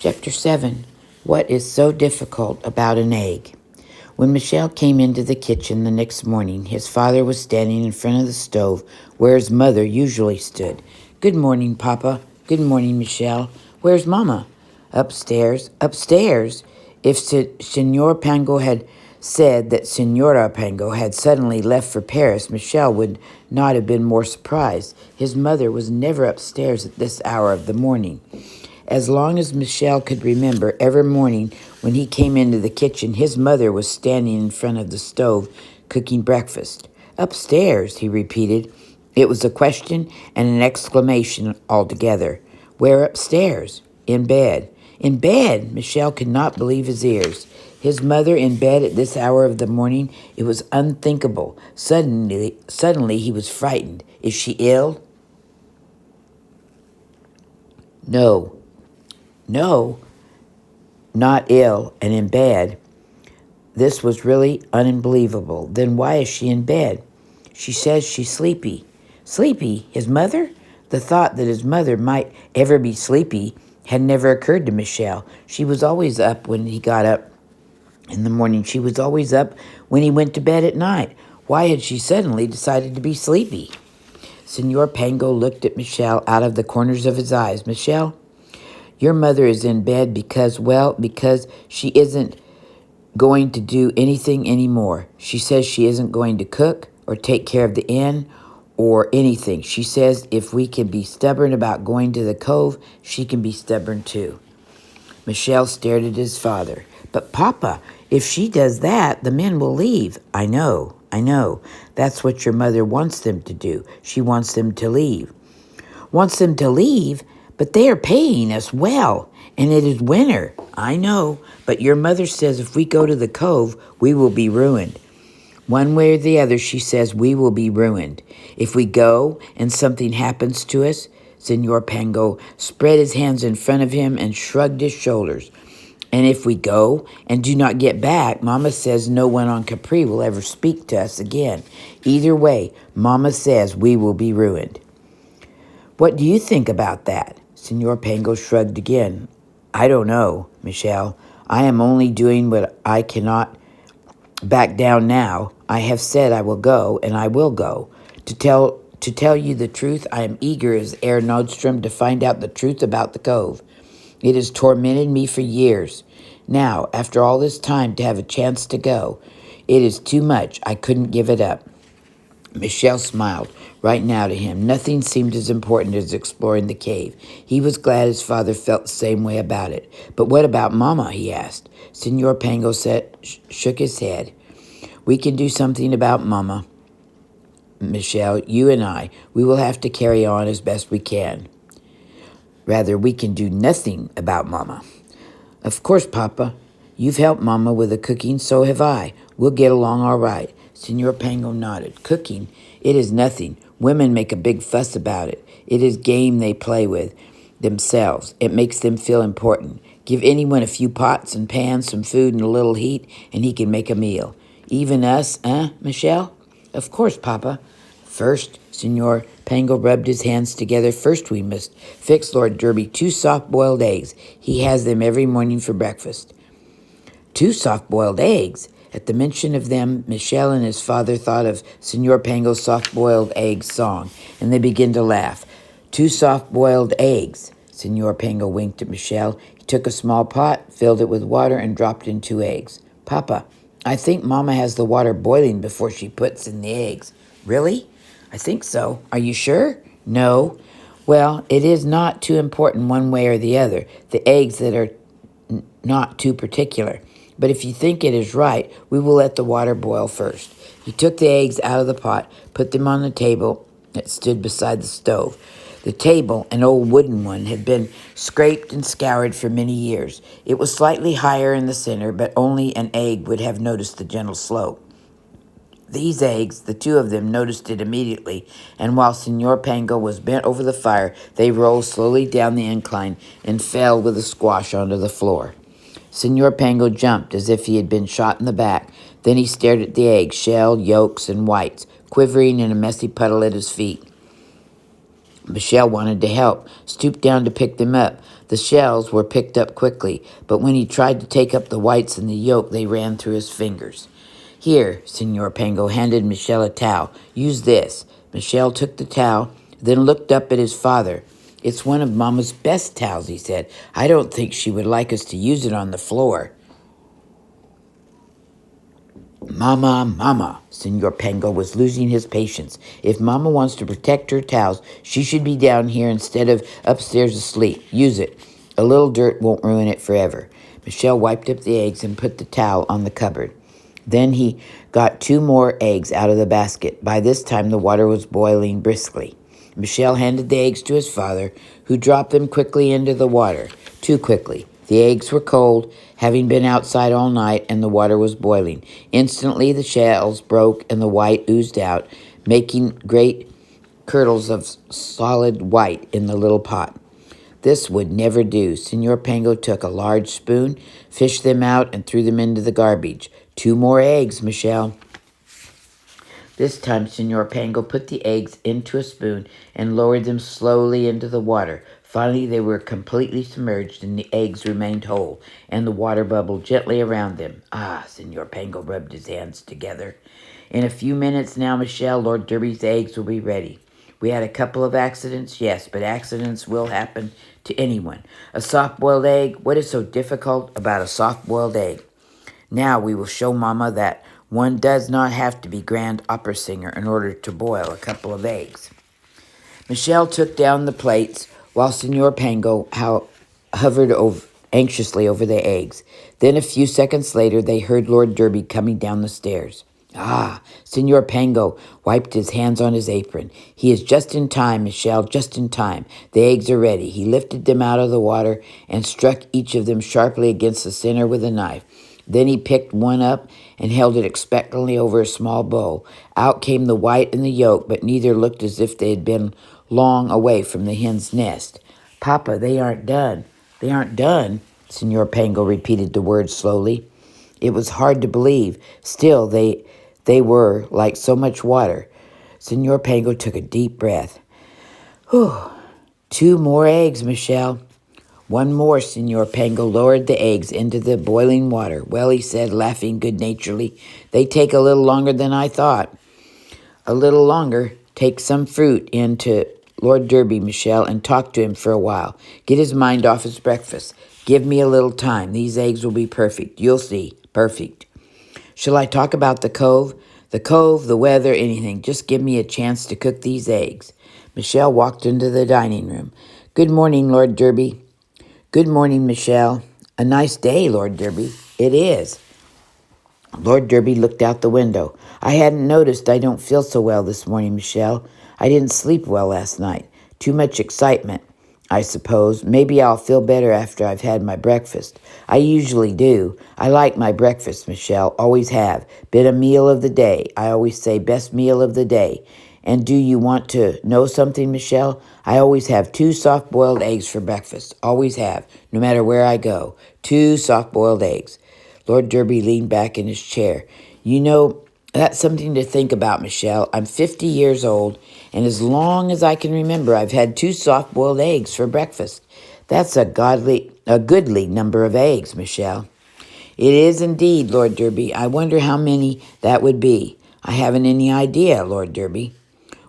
Chapter 7. What is so difficult about an egg? When Michel came into the kitchen the next morning, his father was standing in front of the stove where his mother usually stood. "Good morning, Papa." "Good morning, Michel." "Where's Mama?" "Upstairs." "Upstairs?" If Senor Pango had said that Senora Pango had suddenly left for Paris, Michel would not have been more surprised. His mother was never upstairs at this hour of the morning. As long as Michel could remember, every morning when he came into the kitchen, his mother was standing in front of the stove cooking breakfast. "Upstairs," he repeated. It was a question and an exclamation altogether. "Where upstairs?" "In bed." "In bed?" Michel could not believe his ears. His mother in bed at this hour of the morning? It was unthinkable. Suddenly he was frightened. "Is she ill?" No. No, not ill and in bed. This was really unbelievable. Then why is she in bed? "She says she's sleepy." Sleepy? His mother? The thought that his mother might ever be sleepy had never occurred to Michel. She was always up when he got up in the morning. She was always up when he went to bed at night. Why had she suddenly decided to be sleepy? Senor Pango looked at Michel out of the corners of his eyes. "Michel, your mother is in bed because she isn't going to do anything anymore. She says she isn't going to cook or take care of the inn or anything. She says if we can be stubborn about going to the cove, she can be stubborn too." Michel stared at his father. "But Papa, if she does that, the men will leave." I know. That's what your mother wants them to do. She wants them to leave." "Wants them to leave? But they are paying us well, and it is winter." "I know, but your mother says if we go to the cove, we will be ruined. One way or the other, she says we will be ruined. If we go and something happens to us." Senor Pango spread his hands in front of him and shrugged his shoulders. "And if we go and do not get back, Mama says no one on Capri will ever speak to us again. Either way, Mama says we will be ruined." "What do you think about that?" Senor Pango shrugged again. "I don't know, Michel. I am only doing what I cannot back down now. I have said I will go, and I will go. To tell you the truth, I am eager as Herr Nordstrom to find out the truth about the cove. It has tormented me for years. Now, after all this time, to have a chance to go, it is too much. I couldn't give it up." Michel smiled. Right now to him, nothing seemed as important as exploring the cave. He was glad his father felt the same way about it. "But what about Mama?" he asked. Senor Pango shook his head. "We can do something about Mama, Michel, you and I. We will have to carry on as best we can." "Rather, we can do nothing about Mama." "Of course, Papa. You've helped Mama with the cooking, so have I. We'll get along all right." Senor Pango nodded. "Cooking? It is nothing. Women make a big fuss about it. It is game they play with themselves. It makes them feel important. Give anyone a few pots and pans, some food, and a little heat, and he can make a meal. Even us, Michel?" "Of course, Papa." "First," Senor Pango rubbed his hands together, "first we must fix Lord Derby 2 soft-boiled eggs. He has them every morning for breakfast." 2 soft-boiled eggs? At the mention of them, Michel and his father thought of Senor Pango's soft-boiled eggs song, and they began to laugh. 2 soft-boiled eggs. Senor Pango winked at Michel. He took a small pot, filled it with water, and dropped in 2 eggs. "Papa, I think Mama has the water boiling before she puts in the eggs." "Really?" "I think so." "Are you sure?" "No." "Well, it is not too important one way or the other. The eggs that are not too particular. But if you think it is right, we will let the water boil first." He took the eggs out of the pot, put them on the table that stood beside the stove. The table, an old wooden one, had been scraped and scoured for many years. It was slightly higher in the center, but only an egg would have noticed the gentle slope. These eggs, the 2 of them, noticed it immediately, and while Senor Pango was bent over the fire, they rolled slowly down the incline and fell with a squash onto the floor. Senor Pango jumped as if he had been shot in the back. Then he stared at the eggs, shell, yolks, and whites, quivering in a messy puddle at his feet. Michelle wanted to help, stooped down to pick them up. The shells were picked up quickly, but when he tried to take up the whites and the yolk, they ran through his fingers. Here, Senor Pango handed Michelle a towel. Use this. Michelle took the towel, then looked up at his father. It's one of Mama's best towels, he said. I don't think she would like us to use it on the floor. Mama, Senor Pango was losing his patience. If Mama wants to protect her towels, she should be down here instead of upstairs asleep. Use it. A little dirt won't ruin it forever. Michelle wiped up the eggs and put the towel on the cupboard. Then he got 2 more eggs out of the basket. By this time, the water was boiling briskly. Michelle handed the eggs to his father, who dropped them quickly into the water. Too quickly. The eggs were cold, having been outside all night, and the water was boiling. Instantly, the shells broke and the white oozed out, making great curdles of solid white in the little pot. This would never do. Senor Pango took a large spoon, fished them out, and threw them into the garbage. 2 more eggs, Michelle. This time, Senor Pango put the eggs into a spoon and lowered them slowly into the water. Finally, they were completely submerged, and the eggs remained whole, and the water bubbled gently around them. Ah, Senor Pango rubbed his hands together. In a few minutes now, Michelle, Lord Derby's eggs will be ready. We had a couple of accidents, yes, but accidents will happen to anyone. A soft-boiled egg? What is so difficult about a soft-boiled egg? Now we will show Mama that one does not have to be grand opera singer in order to boil a couple of eggs. Michelle took down the plates while Senor Pango hovered anxiously over the eggs. Then a few seconds later, they heard Lord Derby coming down the stairs. Ah, Senor Pango wiped his hands on his apron. He is just in time, Michelle, just in time. The eggs are ready. He lifted them out of the water and struck each of them sharply against the center with a knife. Then he picked one up and held it expectantly over a small bowl. Out came the white and the yolk, but neither looked as if they had been long away from the hen's nest. Papa, they aren't done. They aren't done, Senor Pango repeated the words slowly. It was hard to believe. Still, they were like so much water. Senor Pango took a deep breath. Whew. 2 more eggs, Michelle. 1 more, Senor Pango lowered the eggs into the boiling water. Well, he said, laughing good-naturedly, they take a little longer than I thought. A little longer. Take some fruit in to Lord Derby, Michelle, and talk to him for a while. Get his mind off his breakfast. Give me a little time. These eggs will be perfect. You'll see. Perfect. Shall I talk about the cove? The cove, the weather, anything. Just give me a chance to cook these eggs. Michelle walked into the dining room. Good morning, Lord Derby. Good morning, Michelle. A nice day, Lord Derby. It is. Lord Derby looked out the window. I hadn't noticed I don't feel so well this morning, Michelle. I didn't sleep well last night. Too much excitement, I suppose. Maybe I'll feel better after I've had my breakfast. I usually do. I like my breakfast, Michelle. Always have. Been a meal of the day. I always say best meal of the day. And do you want to know something, Michelle? I always have 2 soft-boiled eggs for breakfast. Always have, no matter where I go. 2 soft-boiled eggs. Lord Derby leaned back in his chair. You know, that's something to think about, Michelle. I'm 50 years old, and as long as I can remember, I've had 2 soft-boiled eggs for breakfast. That's a goodly number of eggs, Michelle. It is indeed, Lord Derby. I wonder how many that would be. I haven't any idea, Lord Derby.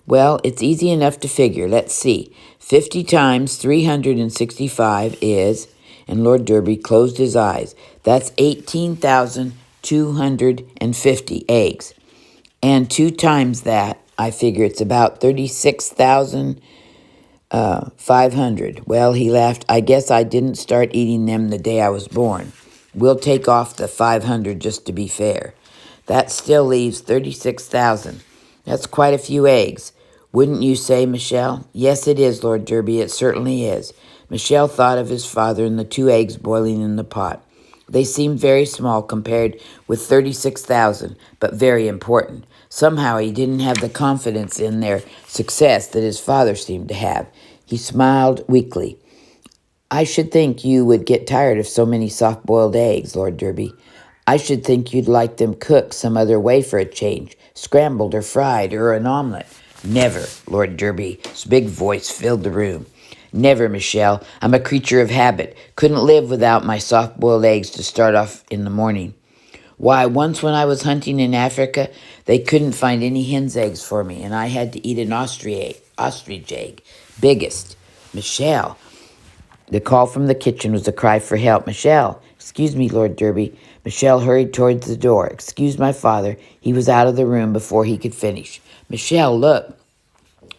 Well, it's easy enough to figure. Let's see. 50 times 365 is, and Lord Derby closed his eyes, that's 18,250 eggs. And 2 times that, I figure it's about 36,500. Well, he laughed. I guess I didn't start eating them the day I was born. We'll take off the 500 just to be fair. That still leaves 36,000. That's quite a few eggs. Wouldn't you say, Michelle? Yes, it is, Lord Derby. It certainly is. Michelle thought of his father and the 2 eggs boiling in the pot. They seemed very small compared with 36,000, but very important. Somehow he didn't have the confidence in their success that his father seemed to have. He smiled weakly. I should think you would get tired of so many soft-boiled eggs, Lord Derby. I should think you'd like them cooked some other way for a change, scrambled or fried or an omelet. Never, Lord Derby's big voice filled the room. Never, Michelle. I'm a creature of habit. Couldn't live without my soft-boiled eggs to start off in the morning. Why, once when I was hunting in Africa, they couldn't find any hen's eggs for me, and I had to eat an ostrich egg. Biggest. Michelle. The call from the kitchen was a cry for help. Michelle. Excuse me, Lord Derby. Michelle hurried towards the door. Excuse my father. He was out of the room before he could finish. Michelle, look.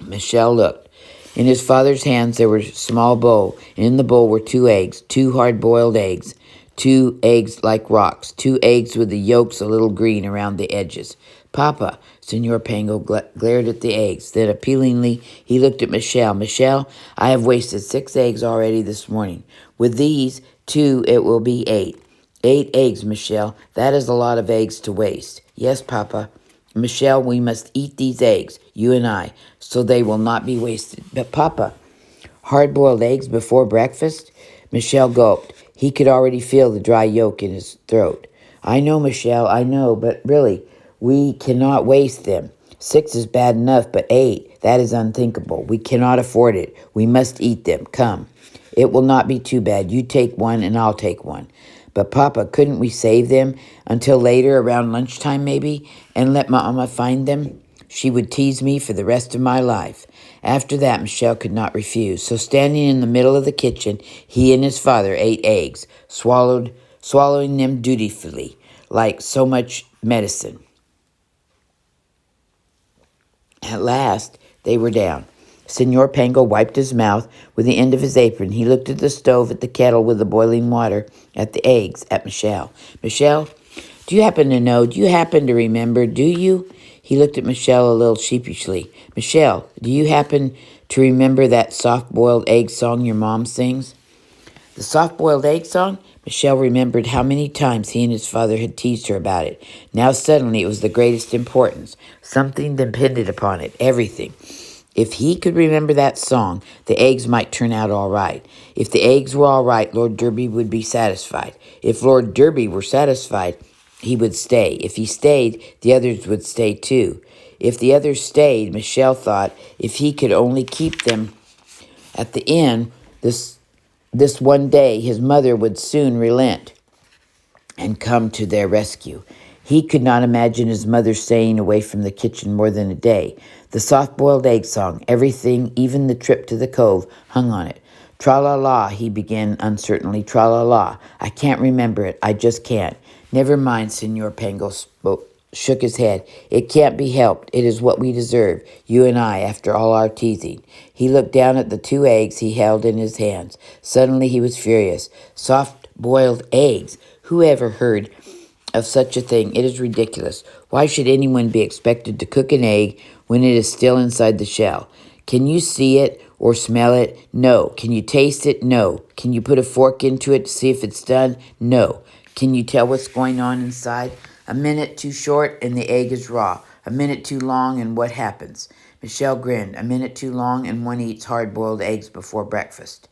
Michelle looked. In his father's hands there was a small bowl, and in the bowl were 2 eggs, 2 hard-boiled eggs, 2 eggs like rocks, 2 eggs with the yolks a little green around the edges. Papa, Senor Pango glared at the eggs. Then appealingly he looked at Michelle. Michelle, I have wasted 6 eggs already this morning. With these 2, it will be 8. 8 eggs, Michelle. That is a lot of eggs to waste. Yes, Papa. Michelle, we must eat these eggs, you and I, so they will not be wasted. But Papa, hard-boiled eggs before breakfast? Michelle gulped. He could already feel the dry yolk in his throat. I know, Michelle, I know, but really, we cannot waste them. 6 is bad enough, but 8, that is unthinkable. We cannot afford it. We must eat them. Come. It will not be too bad. You take one and I'll take one. But Papa, couldn't we save them until later, around lunchtime maybe, and let Mama find them? She would tease me for the rest of my life. After that, Michelle could not refuse. So standing in the middle of the kitchen, he and his father ate eggs, swallowing them dutifully, like so much medicine. At last, they were down. Senor Pango wiped his mouth with the end of his apron. He looked at the stove, at the kettle with the boiling water, at the eggs, at Michelle. Michelle, do you happen to remember, do you? He looked at Michelle a little sheepishly. Michelle, do you happen to remember that soft-boiled egg song your mom sings? The soft-boiled egg song? Michelle remembered how many times he and his father had teased her about it. Now suddenly it was the greatest importance. Something depended upon it, everything. If he could remember that song, the eggs might turn out all right. If the eggs were all right, Lord Derby would be satisfied. If Lord Derby were satisfied, he would stay. If he stayed, the others would stay too. If the others stayed, Michelle thought, if he could only keep them at the inn, this one day his mother would soon relent and come to their rescue. He could not imagine his mother staying away from the kitchen more than a day. The soft-boiled egg song, everything, even the trip to the cove, hung on it. Tra-la-la, he began uncertainly. Tra-la-la. I can't remember it. I just can't. Never mind, Senor Pango shook his head. It can't be helped. It is what we deserve, you and I, after all our teasing. He looked down at the 2 eggs he held in his hands. Suddenly he was furious. Soft-boiled eggs. Who ever heard of such a thing? It is ridiculous. Why should anyone be expected to cook an egg when it is still inside the shell? Can you see it or smell it? No. Can you taste it? No. Can you put a fork into it to see if it's done? No. Can you tell what's going on inside? A minute too short and the egg is raw. A minute too long and what happens? Michelle grinned. A minute too long and one eats hard-boiled eggs before breakfast.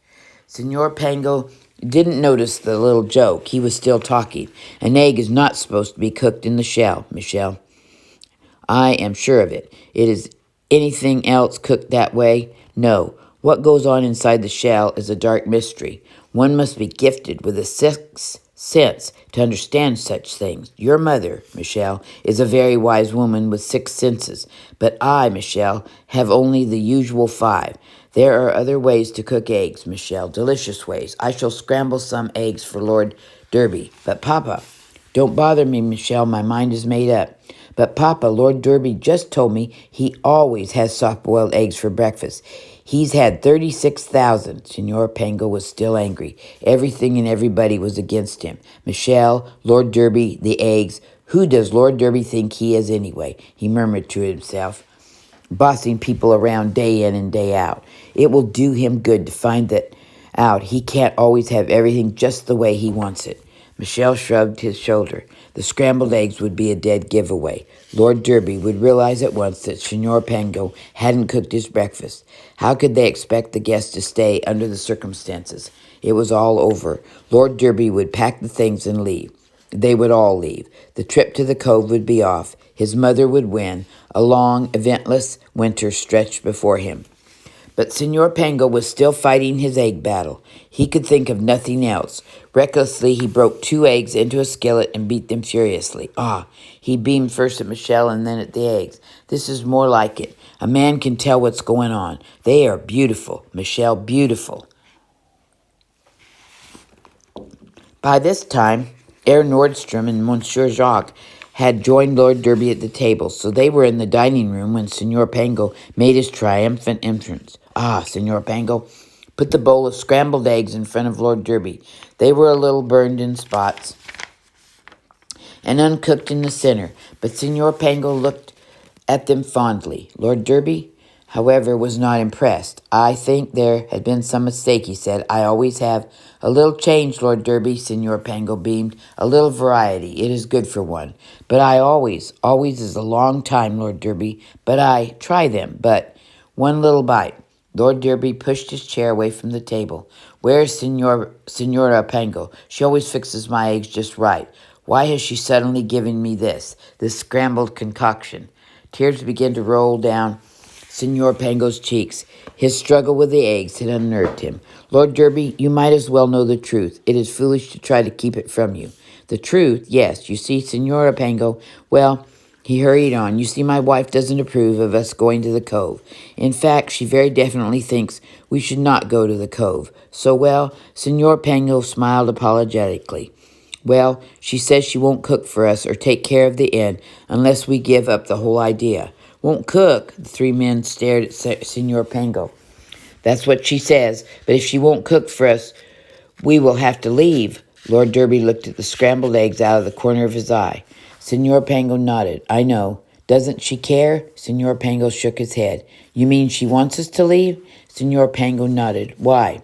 Senor Pango didn't notice the little joke. He was still talking. An egg is not supposed to be cooked in the shell, Michelle. I am sure of it. Is anything else cooked that way? No. What goes on inside the shell is a dark mystery. One must be gifted with a sixth sense to understand such things. Your mother, Michelle, is a very wise woman with 6 senses, but I, Michelle, have only the usual 5. There are other ways to cook eggs, Michelle, delicious ways. I shall scramble some eggs for Lord Derby. But Papa, don't bother me, Michelle, my mind is made up. But Papa, Lord Derby just told me he always has soft-boiled eggs for breakfast. He's had 36,000. Senor Pango was still angry. Everything and everybody was against him. Michelle, Lord Derby, the eggs. Who does Lord Derby think he is anyway? He murmured to himself, bossing people around day in and day out. It will do him good to find that out. He can't always have everything just the way he wants it. Michelle shrugged his shoulder. The scrambled eggs would be a dead giveaway. Lord Derby would realize at once that Senor Pango hadn't cooked his breakfast. How could they expect the guests to stay under the circumstances? It was all over. Lord Derby would pack the things and leave. They would all leave. The trip to the cove would be off. His mother would win. A long, eventless winter stretched before him. But Senor Pango was still fighting his egg battle. He could think of nothing else. Recklessly, he broke 2 eggs into a skillet and beat them furiously. He beamed first at Michelle and then at the eggs. This is more like it. A man can tell what's going on. They are beautiful, Michelle, beautiful. By this time, Herr Nordstrom and Monsieur Jacques had joined Lord Derby at the table, so they were in the dining room when Senor Pango made his triumphant entrance. Senor Pango put the bowl of scrambled eggs in front of Lord Derby. They were a little burned in spots and uncooked in the center, but Senor Pango looked at them fondly. Lord Derby, however, was not impressed. I think there had been some mistake, he said. I always have. A little change, Lord Derby, Senor Pango beamed. A little variety. It is good for one. But I always is a long time, Lord Derby. But I try them, but one little bite. Lord Derby pushed his chair away from the table. Where's Senora Pango? She always fixes my eggs just right. Why has she suddenly given me this scrambled concoction? Tears began to roll down Senor Pango's cheeks. His struggle with the eggs had unnerved him. Lord Derby, you might as well know the truth. It is foolish to try to keep it from you. The truth? Yes. You see, Senora Pango, well, he hurried on. You see, my wife doesn't approve of us going to the cove. In fact, she very definitely thinks we should not go to the cove. So, well, Senor Pango smiled apologetically. Well, she says she won't cook for us or take care of the inn unless we give up the whole idea. Won't cook? The 3 men stared at Senor Pango. That's what she says, but if she won't cook for us, we will have to leave. Lord Derby looked at the scrambled eggs out of the corner of his eye. Senor Pango nodded. I know. Doesn't she care? Senor Pango shook his head. You mean she wants us to leave? Senor Pango nodded. Why?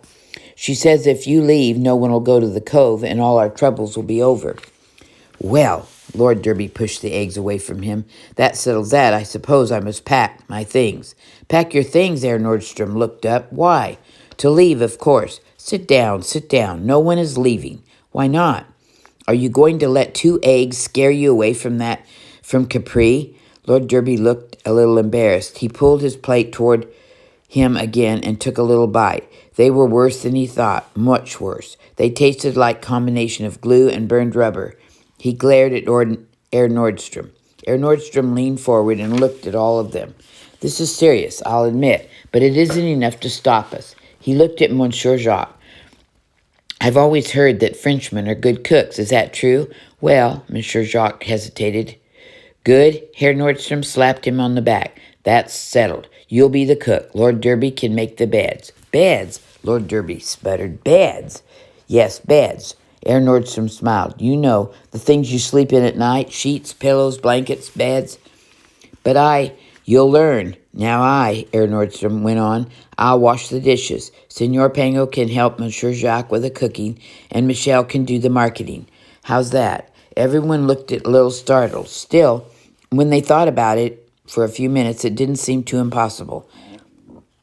She says if you leave, no one will go to the cove and all our troubles will be over. Well, Lord Derby pushed the eggs away from him. That settles that. I suppose I must pack my things. Pack your things, Herr Nordstrom looked up. Why? To leave, of course. Sit down, sit down. No one is leaving. Why not? Are you going to let 2 eggs scare you away from Capri? Lord Derby looked a little embarrassed. He pulled his plate toward him again and took a little bite. They were worse than he thought, much worse. They tasted like combination of glue and burned rubber. He glared at Herr Nordstrom. Herr Nordstrom leaned forward and looked at all of them. This is serious, I'll admit, but it isn't enough to stop us. He looked at Monsieur Jacques. I've always heard that Frenchmen are good cooks. Is that true? Well, Monsieur Jacques hesitated. Good. Herr Nordstrom slapped him on the back. That's settled. You'll be the cook. Lord Derby can make the beds. Beds? Lord Derby sputtered. Beds? Yes, beds. Herr Nordstrom smiled. You know, the things you sleep in at night, sheets, pillows, blankets, beds. But you'll learn. Now Herr Nordstrom went on, I'll wash the dishes. Senor Pango can help Monsieur Jacques with the cooking, and Michelle can do the marketing. How's that? Everyone looked a little startled. Still, when they thought about it for a few minutes, it didn't seem too impossible.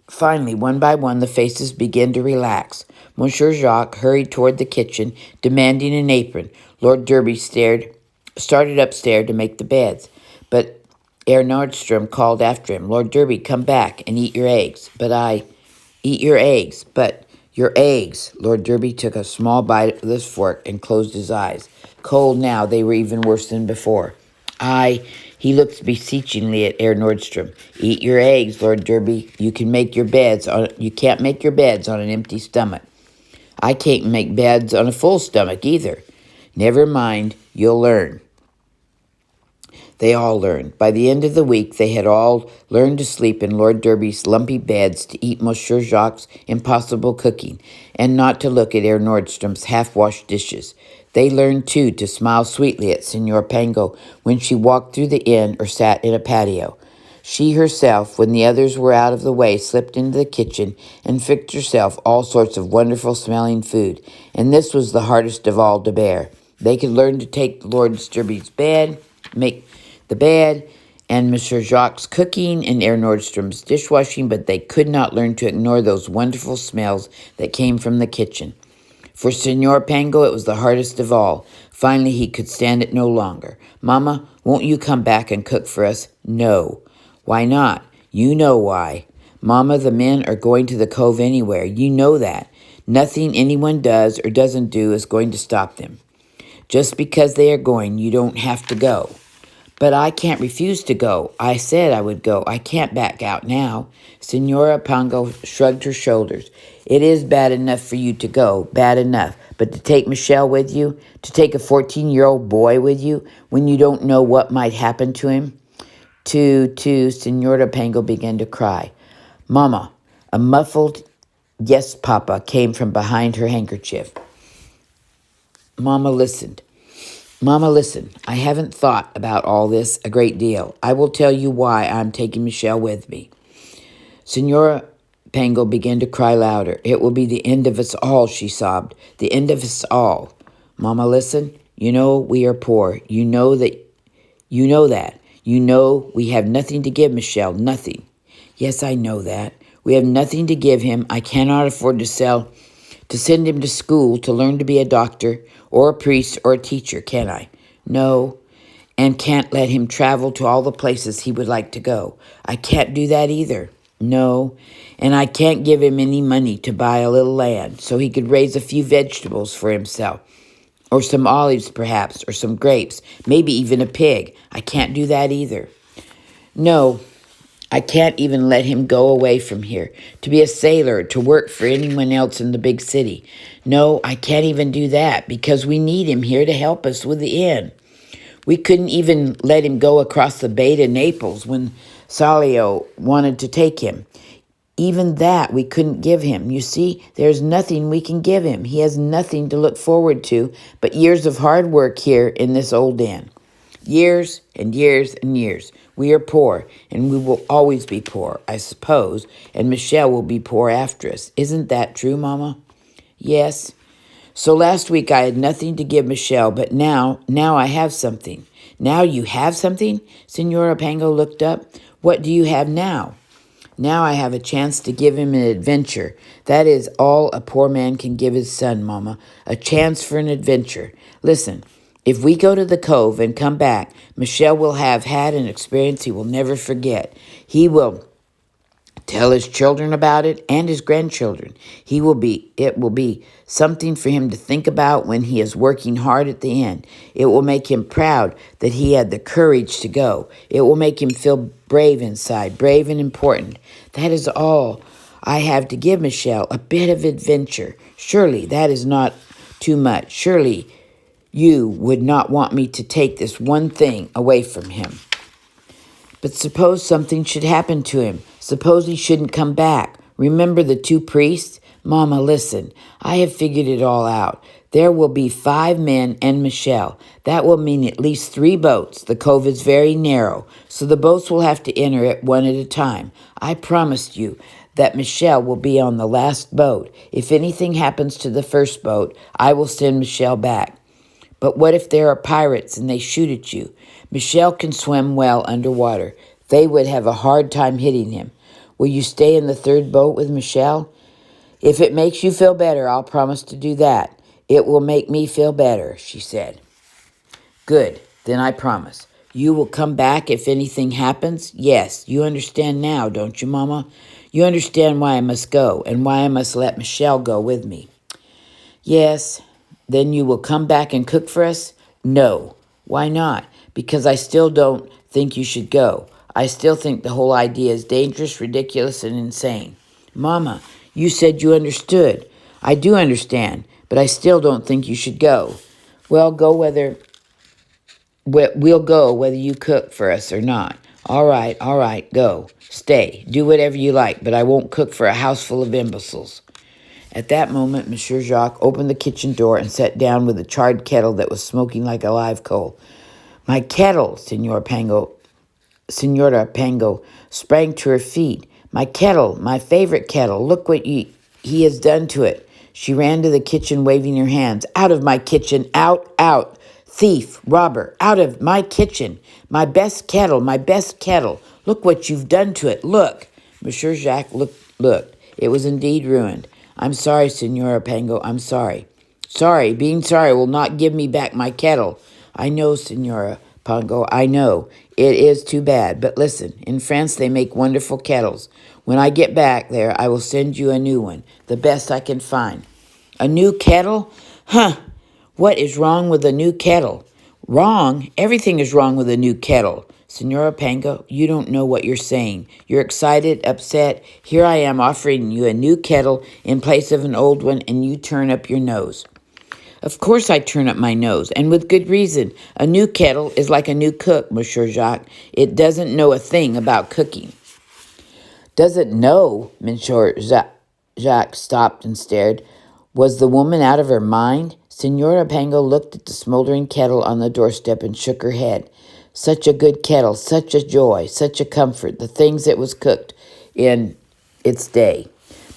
Finally, one by one, the faces began to relax. Monsieur Jacques hurried toward the kitchen, demanding an apron. Lord Derby started upstairs to make the beds. But Herr Nordstrom called after him, Lord Derby, come back and eat your eggs. Eat your eggs, but your eggs. Lord Derby took a small bite of his fork and closed his eyes. Cold now, they were even worse than before. He looked beseechingly at Herr Nordstrom. Eat your eggs, Lord Derby. You can't make your beds on an empty stomach. I can't make beds on a full stomach either. Never mind, you'll learn. They all learned. By the end of the week, they had all learned to sleep in Lord Derby's lumpy beds, to eat Monsieur Jacques' impossible cooking, and not to look at Herr Nordstrom's half-washed dishes. They learned, too, to smile sweetly at Senor Pango when she walked through the inn or sat in a patio. She herself, when the others were out of the way, slipped into the kitchen and fixed herself all sorts of wonderful-smelling food, and this was the hardest of all to bear. They could learn to take Lord Derby's bed, make the bed, and Monsieur Jacques' cooking and Herr Nordstrom's dishwashing, but they could not learn to ignore those wonderful smells that came from the kitchen. For Senor Pango, it was the hardest of all. Finally, he could stand it no longer. Mama, won't you come back and cook for us? No. Why not? You know why. Mama, the men are going to the cove anywhere. You know that. Nothing anyone does or doesn't do is going to stop them. Just because they are going, you don't have to go. But I can't refuse to go. I said I would go. I can't back out now. Senora Pango shrugged her shoulders. It is bad enough for you to go, bad enough. But to take Michel with you, to take a 14-year-old boy with you, when you don't know what might happen to him? Senora Pango began to cry. Mama, a muffled, yes, Papa, came from behind her handkerchief. Mama listened. Mama, listen, I haven't thought about all this a great deal. I will tell you why I'm taking Michel with me. Senora Pango began to cry louder. It will be the end of us all, she sobbed. The end of us all. Mama, listen, you know we are poor. You know that. You know we have nothing to give Michel, nothing. Yes, I know that. We have nothing to give him. I cannot afford to send him to school to learn to be a doctor or a priest or a teacher, can I? No, and can't let him travel to all the places he would like to go. I can't do that either. No, and I can't give him any money to buy a little land so he could raise a few vegetables for himself, or some olives perhaps, or some grapes, maybe even a pig. I can't do that either. No, I can't even let him go away from here, to be a sailor, to work for anyone else in the big city. No, I can't even do that, because we need him here to help us with the inn. We couldn't even let him go across the bay to Naples when Salio wanted to take him. Even that we couldn't give him. You see, there's nothing we can give him. He has nothing to look forward to but years of hard work here in this old inn. Years and years and years. We are poor, and we will always be poor, I suppose, and Michel will be poor after us. Isn't that true, Mama? Yes. So last week I had nothing to give Michel, but now I have something. Now you have something? Senora Pango looked up. What do you have now? Now I have a chance to give him an adventure. That is all a poor man can give his son, Mama. A chance for an adventure. Listen, if we go to the cove and come back, Michel will have had an experience he will never forget. He will tell his children about it and his grandchildren. It will be something for him to think about when he is working hard at the end. It will make him proud that he had the courage to go. It will make him feel brave inside, brave and important. That is all I have to give Michel, a bit of adventure. Surely that is not too much. Surely you would not want me to take this one thing away from him. But suppose something should happen to him. Suppose he shouldn't come back. Remember the 2 priests? Mama, listen. I have figured it all out. There will be 5 men and Michel. That will mean at least 3 boats. The cove is very narrow, so the boats will have to enter it one at a time. I promised you that Michel will be on the last boat. If anything happens to the first boat, I will send Michel back. But what if there are pirates and they shoot at you? Michel can swim well underwater. They would have a hard time hitting him. Will you stay in the 3rd boat with Michel? If it makes you feel better, I'll promise to do that. It will make me feel better, she said. Good, then I promise. You will come back if anything happens? Yes, you understand now, don't you, Mama? You understand why I must go and why I must let Michel go with me. Yes. Then you will come back and cook for us? No. Why not? Because I still don't think you should go. I still think the whole idea is dangerous, ridiculous, and insane. Mama, you said you understood. I do understand, but I still don't think you should go. Well, we'll go whether you cook for us or not. All right, go. Stay. Do whatever you like, but I won't cook for a house full of imbeciles. At that moment, Monsieur Jacques opened the kitchen door and sat down with a charred kettle that was smoking like a live coal. My kettle, Senora Pango sprang to her feet. My kettle, my favorite kettle. Look what he has done to it. She ran to the kitchen, waving her hands. Out of my kitchen, out, out. Thief, robber, out of my kitchen. My best kettle, my best kettle. Look what you've done to it. Look. Monsieur Jacques looked. It was indeed ruined. I'm sorry, Senora Pango, I'm sorry. Sorry, being sorry will not give me back my kettle. I know, Senora Pongo, I know. It is too bad. But listen, in France they make wonderful kettles. When I get back there, I will send you a new one, the best I can find. A new kettle? Huh. What is wrong with a new kettle? Wrong? Everything is wrong with a new kettle. Senora Pango, you don't know what you're saying. You're excited, upset. Here I am offering you a new kettle in place of an old one, and you turn up your nose. Of course I turn up my nose, and with good reason. A new kettle is like a new cook, Monsieur Jacques. It doesn't know a thing about cooking. Doesn't know, Jacques stopped and stared. Was the woman out of her mind? Senora Pango looked at the smoldering kettle on the doorstep and shook her head. Such a good kettle, such a joy, such a comfort, the things it was cooked in its day.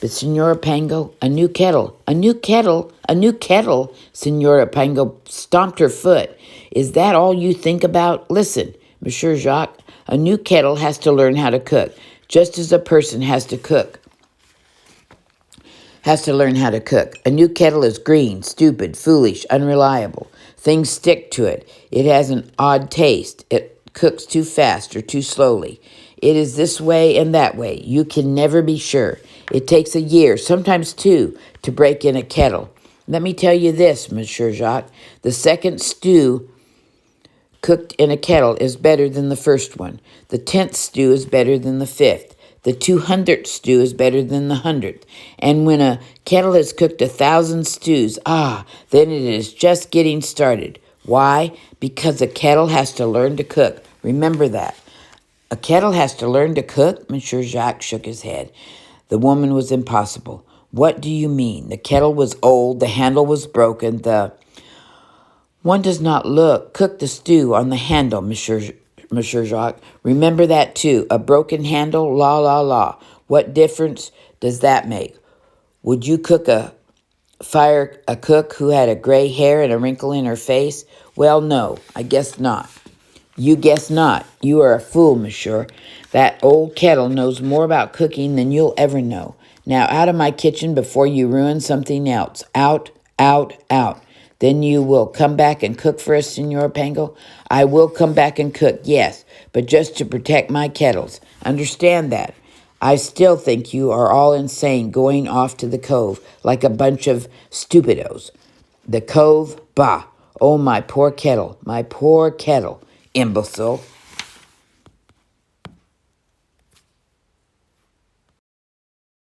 But Senora Pango, a new kettle, a new kettle, a new kettle. Senora Pango stomped her foot. Is that all you think about? Listen, Monsieur Jacques, a new kettle has to learn how to cook, just as a person has to learn how to cook. A new kettle is green, stupid, foolish, unreliable. Things stick to it. It has an odd taste. It cooks too fast or too slowly. It is this way and that way. You can never be sure. It takes a year, sometimes two, to break in a kettle. Let me tell you this, Monsieur Jacques. The second stew cooked in a kettle is better than the first one. The 10th stew is better than the 5th. The 200th stew is better than the 100th. And when a kettle has cooked 1,000 stews, then it is just getting started. Why? Because a kettle has to learn to cook. Remember that. A kettle has to learn to cook? Monsieur Jacques shook his head. The woman was impossible. What do you mean? The kettle was old, the handle was broken, One does not cook the stew on the handle, Monsieur Jacques. Remember that too. A broken handle, la la la. What difference does that make? Would you fire a cook who had a gray hair and a wrinkle in her face? Well, no, I guess not. You guess not. You are a fool, monsieur. That old kettle knows more about cooking than you'll ever know. Now out of my kitchen before you ruin something else. Out, out, out. Then you will come back and cook for us, Senor Pango? I will come back and cook, yes, but just to protect my kettles. Understand that. I still think you are all insane going off to the cove like a bunch of stupidos. The cove? Bah! Oh, my poor kettle, imbecile.